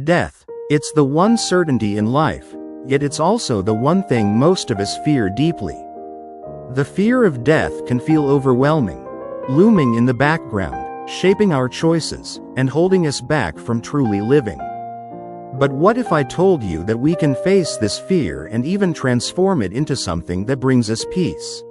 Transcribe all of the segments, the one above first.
Death. It's the one certainty in life, yet it's also the one thing most of us fear deeply. The fear of death can feel overwhelming, looming in the background, shaping our choices, and holding us back from truly living. But what if I told you that we can face this fear and even transform it into something that brings us peace?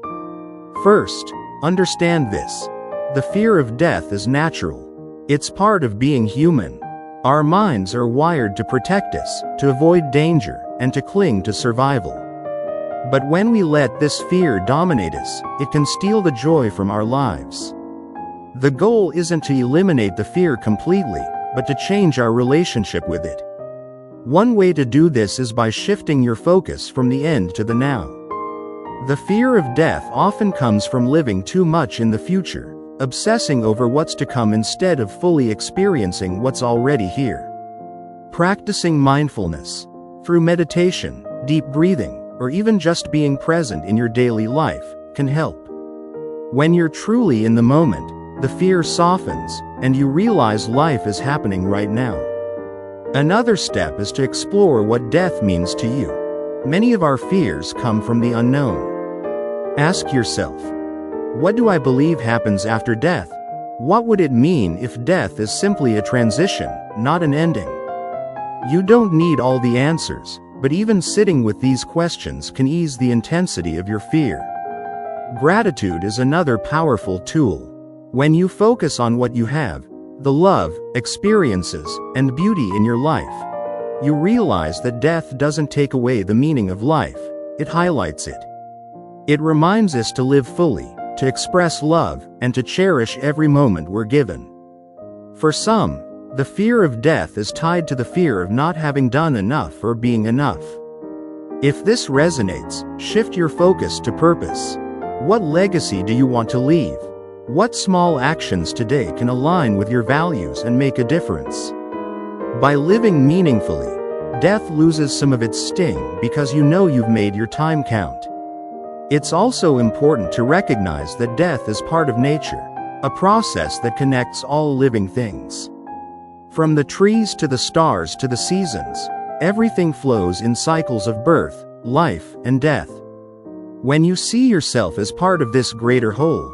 First, understand this. The fear of death is natural. It's part of being human. Our minds are wired to protect us, to avoid danger, and to cling to survival. But when we let this fear dominate us, it can steal the joy from our lives. The goal isn't to eliminate the fear completely, but to change our relationship with it. One way to do this is by shifting your focus from the end to the now. The fear of death often comes from living too much in the future, obsessing over what's to come instead of fully experiencing what's already here. Practicing mindfulness through meditation, deep breathing, or even just being present in your daily life can help. When you're truly in the moment, the fear softens, and you realize life is happening right now. Another step is to explore what death means to you. Many of our fears come from the unknown. Ask yourself, what do I believe happens after death? What would it mean if death is simply a transition, not an ending? You don't need all the answers, but even sitting with these questions can ease the intensity of your fear. Gratitude is another powerful tool. When you focus on what you have, the love, experiences, and beauty in your life, you realize that death doesn't take away the meaning of life, it highlights it. It reminds us to live fully, to express love, and to cherish every moment we're given. For some, the fear of death is tied to the fear of not having done enough or being enough. If this resonates, shift your focus to purpose. What legacy do you want to leave? What small actions today can align with your values and make a difference? By living meaningfully, death loses some of its sting because you know you've made your time count. It's also important to recognize that death is part of nature, a process that connects all living things. From the trees to the stars to the seasons, everything flows in cycles of birth, life, and death. When you see yourself as part of this greater whole,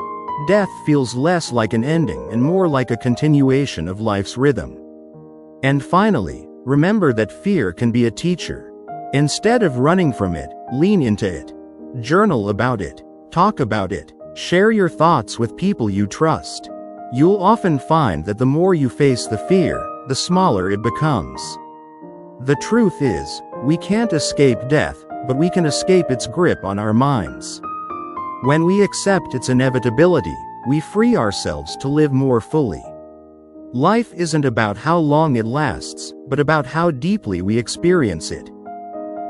death feels less like an ending and more like a continuation of life's rhythm. And finally, remember that fear can be a teacher. Instead of running from it, lean into it. Journal about it, talk about it, share your thoughts with people you trust. You'll often find that the more you face the fear, the smaller it becomes. The truth is, we can't escape death, but we can escape its grip on our minds. When we accept its inevitability, we free ourselves to live more fully. Life isn't about how long it lasts, but about how deeply we experience it.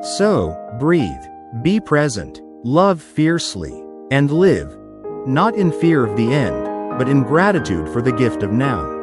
So, breathe, be present, love fiercely, and live, not in fear of the end, but in gratitude for the gift of now.